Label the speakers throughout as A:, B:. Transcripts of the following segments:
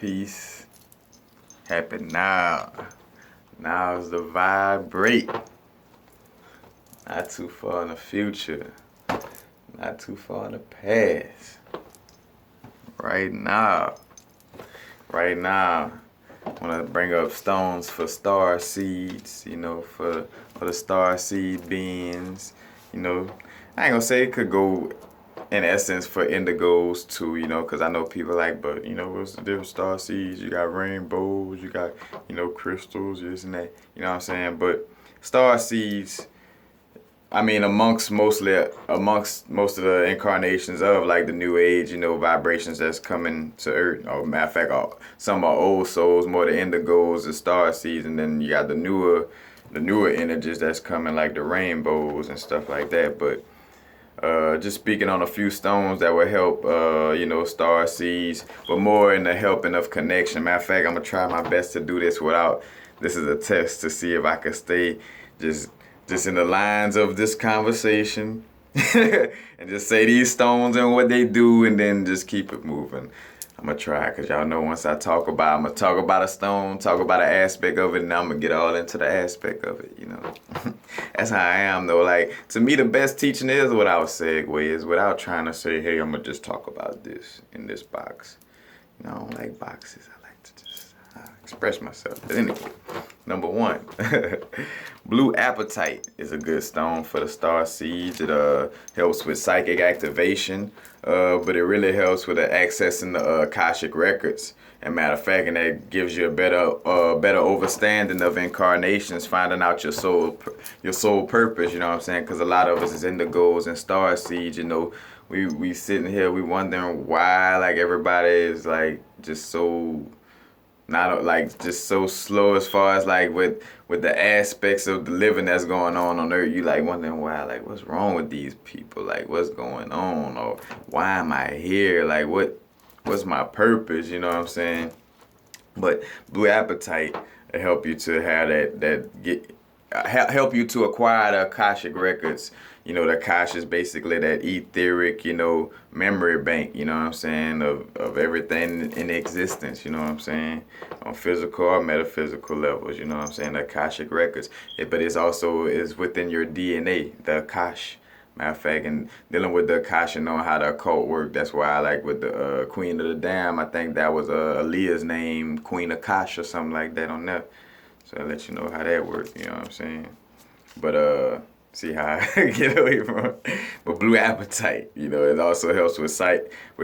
A: peace. Happy now. Now's the vibrate. Not too far in the future. Not too far in the past. Right now. Right now. I want to bring up stones for star seeds, you know, for the star seed beings. You know, I ain't gonna say it could go in essence for indigos too, you know, because I know people like, but you know, what's the different star seeds? You got rainbows, you got, you know, crystals, this and that, you know what I'm saying? But star seeds, I mean, amongst most of the incarnations of like the new age, you know, vibrations that's coming to Earth. Or matter of fact, some are old souls, more the indigos, the star seeds, and then you got the newer energies that's coming like the rainbows and stuff like that. But just speaking on a few stones that will help, you know, star seeds, but more in the helping of connection. Matter of fact, I'm gonna try my best to do this without. This is a test to see if I can stay just in the lines of this conversation and just say these stones and what they do and then just keep it moving. I'm gonna try, because y'all know once I'm gonna talk about a stone, talk about an aspect of it, and I'm gonna get all into the aspect of it, you know. That's how I am though. Like, to me, the best teaching is without segues, without trying to say, hey, I'm gonna just talk about this in this box. You know, I don't like boxes. I like to just express myself. But anyway, number one, blue apatite is a good stone for the star seeds. It helps with psychic activation, but it really helps with accessing the Akashic records. And matter of fact, and that gives you a better overstanding of incarnations, finding out your soul purpose. You know what I'm saying? Because a lot of us is indigos and star seeds. You know, we sitting here, we wondering why like everybody is like just so. Not like just so slow as far as like with the aspects of the living that's going on Earth. You like wondering why, like what's wrong with these people, like what's going on, or why am I here, like what's my purpose, you know what I'm saying? But blue apatite will help you to have help you to acquire the Akashic records. You know, the Akash is basically that etheric, you know, memory bank, you know what I'm saying, of everything in existence, you know what I'm saying, on physical or metaphysical levels, you know what I'm saying, the Akashic records. But it's also is within your DNA, the Akash. Matter of fact, and dealing with the Akash and knowing how the occult work, that's why I like with the Queen of the Dam, I think that was Aaliyah's name, Queen Akash or something like that on there. So I'll let you know how that works, you know what I'm saying. But see how I get away from it. But blue apatite, you know, it also helps with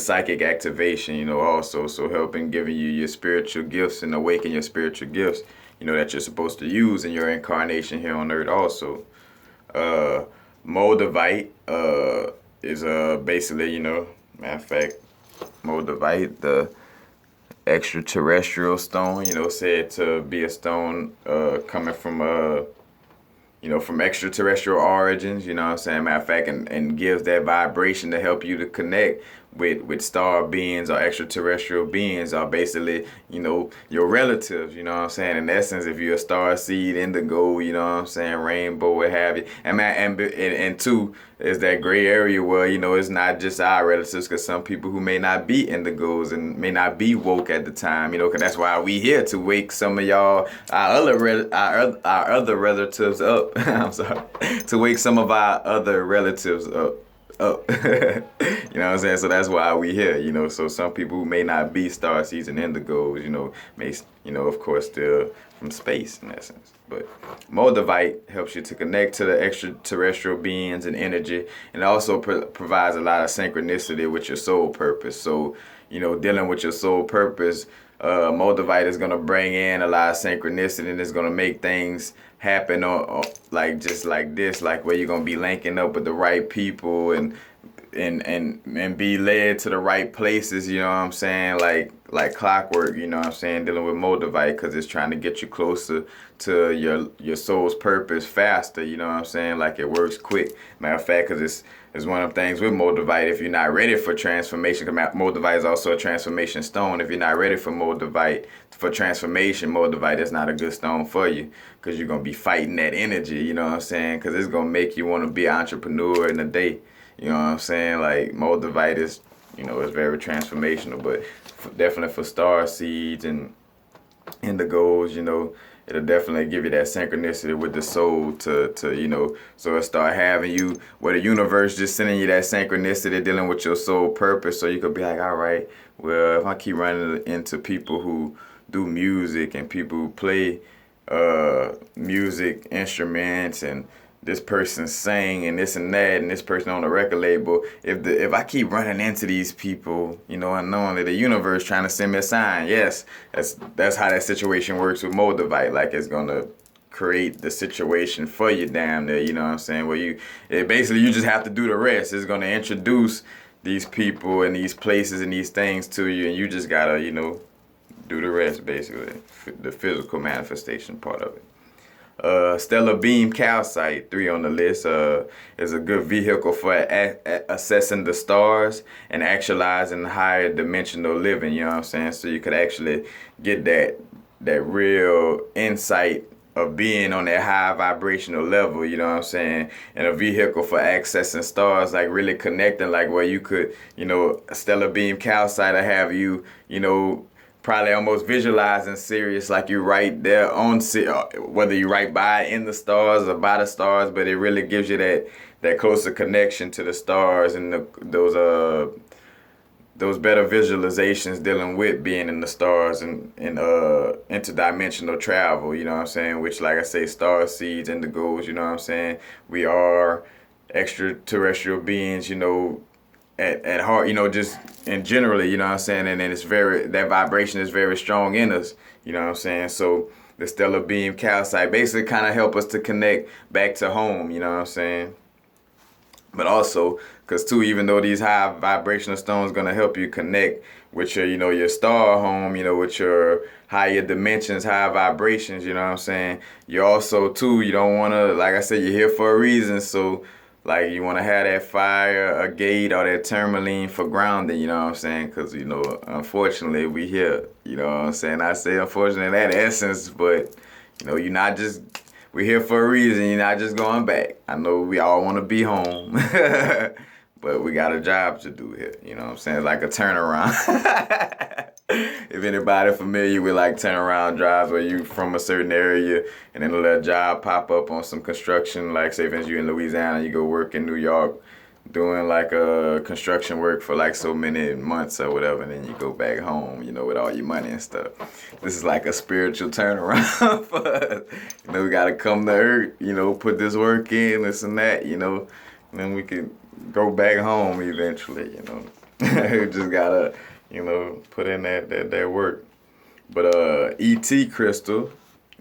A: psychic activation, you know, also. So helping giving you your spiritual gifts and awaken your spiritual gifts, you know, that you're supposed to use in your incarnation here on Earth also. Moldavite is basically, you know, matter of fact, Moldavite, the extraterrestrial stone, you know, said to be a stone coming from you know, from extraterrestrial origins, you know what I'm saying, matter of fact, and gives that vibration to help you to connect with star beings or extraterrestrial beings, or basically, you know, your relatives, you know what I'm saying. In essence, if you're a star seed, indigo, you know what I'm saying, rainbow, what have you. And two, is that gray area where, you know, it's not just our relatives, because some people who may not be indigos and may not be woke at the time, you know, because that's why we here, to wake some of y'all, our other relatives up. I'm sorry, to wake some of our other relatives up. You know what I'm saying? So that's why we here, you know. So some people who may not be star seeds and indigos, you know, may, you know, of course, still from space in essence. But Moldavite helps you to connect to the extraterrestrial beings and energy, and also provides a lot of synchronicity with your soul purpose. So, you know, dealing with your soul purpose, Moldavite is going to bring in a lot of synchronicity, and it's going to make things happen or like just like this, like where you're going to be linking up with the right people and be led to the right places, you know what I'm saying, like clockwork, you know what I'm saying, dealing with Moldavite, because it's trying to get you closer to your soul's purpose faster, you know what I'm saying, like it works quick. Matter of fact, because it's one of the things with Moldavite, if you're not ready for transformation, because Moldavite is also a transformation stone, if you're not ready for transformation, Moldavite is not a good stone for you, because you're going to be fighting that energy, you know what I'm saying, because it's going to make you want to be an entrepreneur in a day. You know what I'm saying? Like, Moldavite is, you know, it's very transformational. But definitely for star seeds and indigos, you know, it'll definitely give you that synchronicity with the soul to you know, so it'll start having you, where the universe just sending you that synchronicity dealing with your soul purpose, so you could be like, all right, well, if I keep running into people who do music and people who play music instruments, and this person sang and this and that, and this person on the record label, if I keep running into these people, you know, unknowingly, the universe trying to send me a sign. Yes, that's how that situation works with Moldavite. Like, it's gonna create the situation for you down there, you know what I'm saying? Where basically you just have to do the rest. It's gonna introduce these people and these places and these things to you, and you just gotta, you know, do the rest, basically, the physical manifestation part of it. Stellar beam calcite, 3 on the list, is a good vehicle for assessing the stars and actualizing higher dimensional living, you know what I'm saying? So you could actually get that real insight of being on that high vibrational level, you know what I'm saying? And a vehicle for accessing stars, like really connecting, like where you could, you know, a stellar beam calcite will have you, you know, probably almost visualizing Sirius like you right there on, whether you right by in the stars or by the stars, but it really gives you that closer connection to the stars, and those better visualizations dealing with being in the stars and interdimensional travel, you know what I'm saying? Which, like I say, star seeds, indigos, you know what I'm saying? We are extraterrestrial beings, you know, at heart, you know, just and generally, you know what I'm saying? And then that vibration is very strong in us, you know what I'm saying? So the stellar beam calcite basically kind of help us to connect back to home, you know what I'm saying? But also, because too, even though these high vibrational stones gonna help you connect with your, you know, your star home, you know, with your higher dimensions, high vibrations, you know what I'm saying? You also too, you don't wanna, like I said, you're here for a reason, so like you wanna have that fire, a gate, or that tourmaline for grounding, you know what I'm saying? Because, you know, unfortunately we here, you know what I'm saying? I say unfortunately in that essence, but you know, you're not just, we're here for a reason. You're not just going back. I know we all want to be home, but we got a job to do here. You know what I'm saying? Like a turnaround. If anybody familiar with like turnaround jobs, where you from a certain area and then let a job pop up on some construction, like say for instance you in Louisiana, you go work in New York doing like construction work for like so many months or whatever, and then you go back home, you know, with all your money and stuff. This is like a spiritual turnaround for us. You know, we gotta come to earth, you know, put this work in, this and that, you know, and then we can go back home eventually, you know. We just gotta, you know, put in that work. But ET crystal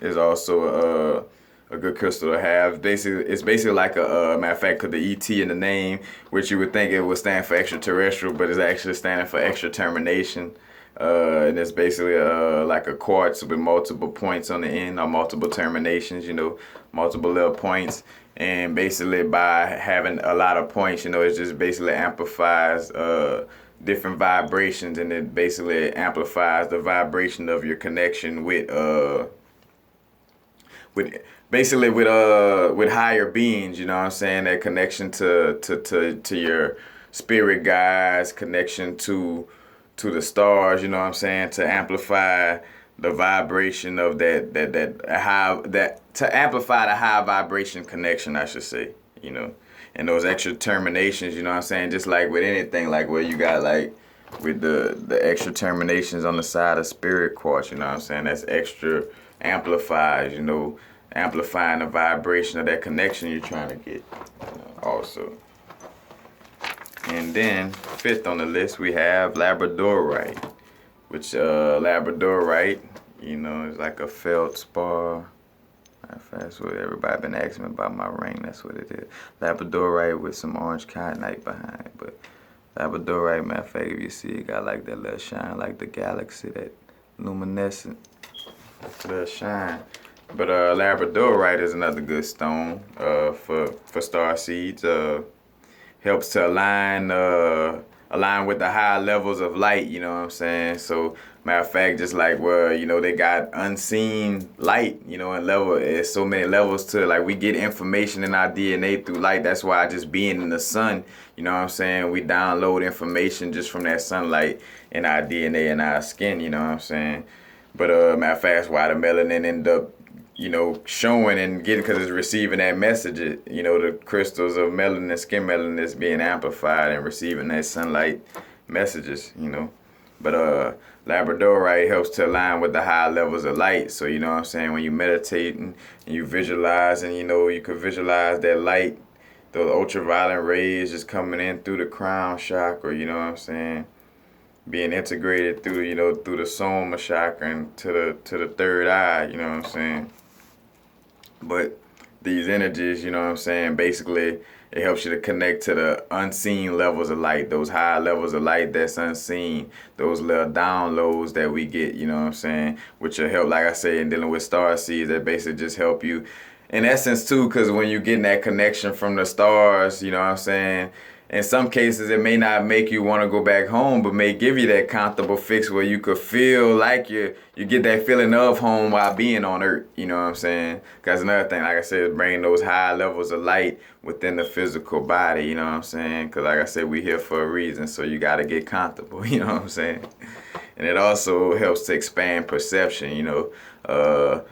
A: is also a good crystal to have. It's basically like a matter of fact, cause the ET in the name, which you would think it would stand for extraterrestrial, but it's actually standing for extra termination. And it's basically like a quartz with multiple points on the end, or multiple terminations, you know, multiple little points. And basically by having a lot of points, you know, it just basically amplifies different vibrations, and it basically amplifies the vibration of your connection with higher beings, you know what I'm saying? That connection to your spirit guides, connection to the stars, you know what I'm saying? To amplify the vibration of to amplify the high vibration connection, I should say, you know. And those extra terminations, you know what I'm saying? Just like with anything, like where you got like with the extra terminations on the side of spirit quartz, you know what I'm saying? That's extra amplifies, you know, amplifying the vibration of that connection you're trying to get, you know, also. And then 5th on the list we have Labradorite, which Labradorite, you know, is like a feldspar. That's what everybody been asking me about my ring. That's what it is. Labradorite with some orange kyanite behind it. But Labradorite, matter of fact, if you see it, got like that little shine, like the galaxy, that luminescent little shine. But Labradorite is another good stone for star seeds. Helps to align align with the high levels of light, you know what I'm saying? So matter of fact, just like where, you know, they got unseen light, you know, and level, it's so many levels to it. Like we get information in our DNA through light. That's why just being in the sun, you know what I'm saying, we download information just from that sunlight in our DNA and our skin, you know what I'm saying? But matter of fact, that's why the melanin end up, you know, showing and getting, because it's receiving that message. You know, the crystals of melanin, skin melanin is being amplified and receiving that sunlight messages, you know. But Labradorite helps to align with the high levels of light. So, you know what I'm saying, when you meditate and you visualize, and, you know, you could visualize that light, those ultraviolet rays just coming in through the crown chakra, you know what I'm saying, being integrated through, you know, through the soma chakra and to the third eye, you know what I'm saying. But these energies, you know what I'm saying, basically it helps you to connect to the unseen levels of light, those high levels of light that's unseen, those little downloads that we get, you know what I'm saying, which will help, like I said, in dealing with star seeds, that basically just help you in essence too, because when you're getting that connection from the stars, you know what I'm saying, in some cases it may not make you want to go back home, but may give you that comfortable fix where you could feel like you get that feeling of home while being on earth, you know what I'm saying. Because another thing, like I said, is bringing those high levels of light within the physical body, you know what I'm saying, because like I said, we here for a reason, so you got to get comfortable, you know what I'm saying. And it also helps to expand perception, you know.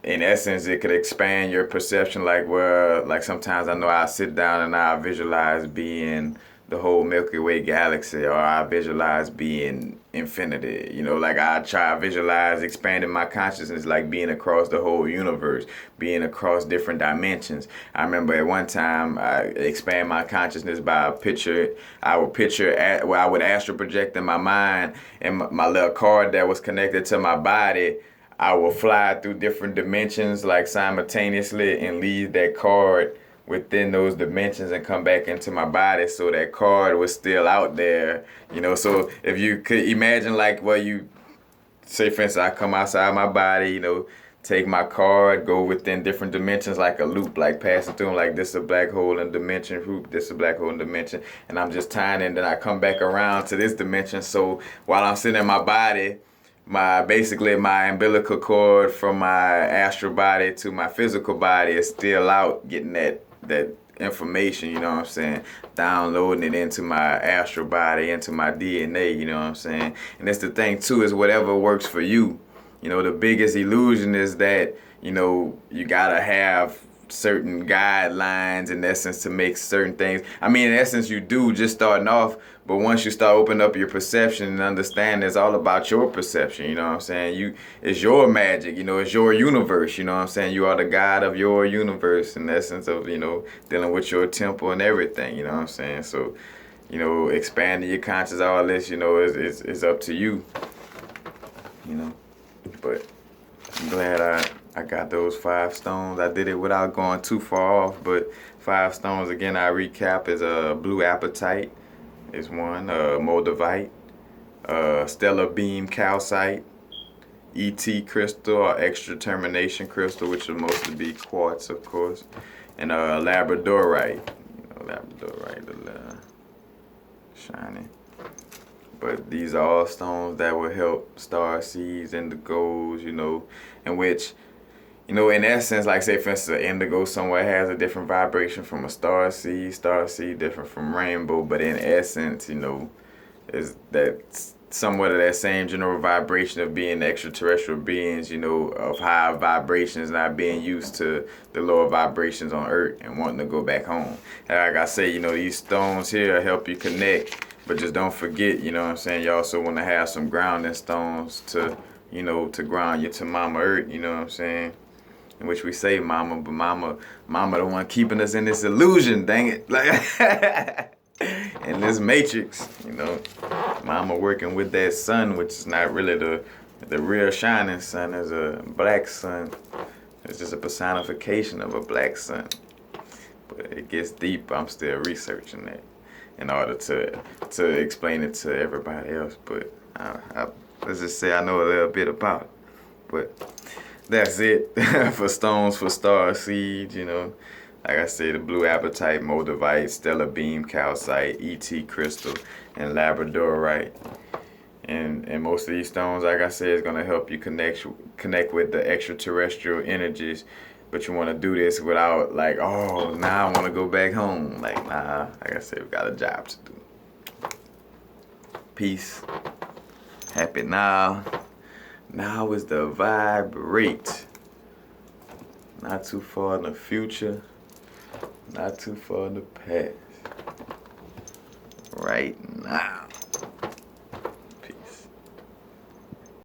A: In essence, it could expand your perception, like where, like sometimes I know I sit down and I visualize being the whole Milky Way galaxy, or I visualize being infinity, you know, like I try to visualize expanding my consciousness, like being across the whole universe, being across different dimensions. I remember at one time I expand my consciousness by a picture. I would where I would astral project in my mind, and my little card that was connected to my body, I will fly through different dimensions like simultaneously and leave that card within those dimensions and come back into my body, so that card was still out there, you know. So if you could imagine, like, well, you say for instance I come outside my body, you know, take my card, go within different dimensions like a loop, like passing through them, like this is a black hole in dimension, whoop, this is a black hole in dimension, and I'm just tying it, and then I come back around to this dimension. So while I'm sitting in my body, basically my umbilical cord from my astral body to my physical body is still out, getting that information, you know what I'm saying, downloading it into my astral body, into my DNA, you know what I'm saying. And that's the thing too, is whatever works for you. You know, the biggest illusion is that, you know, you gotta have certain guidelines in essence to make certain things. I mean, in essence you do, just starting off, but once you start opening up your perception and understand it's all about your perception, you know what I'm saying? It's your magic, you know, it's your universe, you know what I'm saying? You are the god of your universe in essence of, you know, dealing with your temple and everything, you know what I'm saying? So, you know, expanding your conscious, all this, you know, is up to you, you know. But I'm glad I got those 5 stones. I did it without going too far off, but 5 stones, again, I recap, is a blue apatite is one, Moldavite, stellar beam calcite, ET crystal or extra termination crystal, which will mostly be quartz, of course, and Labradorite. You know, Labradorite, the shiny. But these are all stones that will help star seeds, indigos, you know, in which, you know, in essence, like say for instance, an indigo somewhere has a different vibration from a star seed different from rainbow, but in essence, you know, is that somewhat of that same general vibration of being extraterrestrial beings, you know, of high vibrations, not being used to the lower vibrations on Earth and wanting to go back home. And like I say, you know, these stones here help you connect, but just don't forget, you know what I'm saying, you also want to have some grounding stones to, you know, to ground you to Mama Earth, you know what I'm saying? In which we say mama, but mama the one keeping us in this illusion, dang it. Like in this matrix, you know. Mama working with that sun, which is not really the real shining sun, is a black sun. It's just a personification of a black sun. But it gets deep. I'm still researching that in order to explain it to everybody else. But let's just say I know a little bit about it. But that's it for stones for star seeds, you know. Like I said, the blue apatite, Moldavite, stellar beam, calcite, ET crystal, and Labradorite. And most of these stones, like I said, is gonna help you connect with the extraterrestrial energies. But you want to do this without like, oh, now I want to go back home. Like, nah, like I said, we got a job to do. Peace. Happy now. Now is the vibrate. Not too far in the future. Not too far in the past. Right now.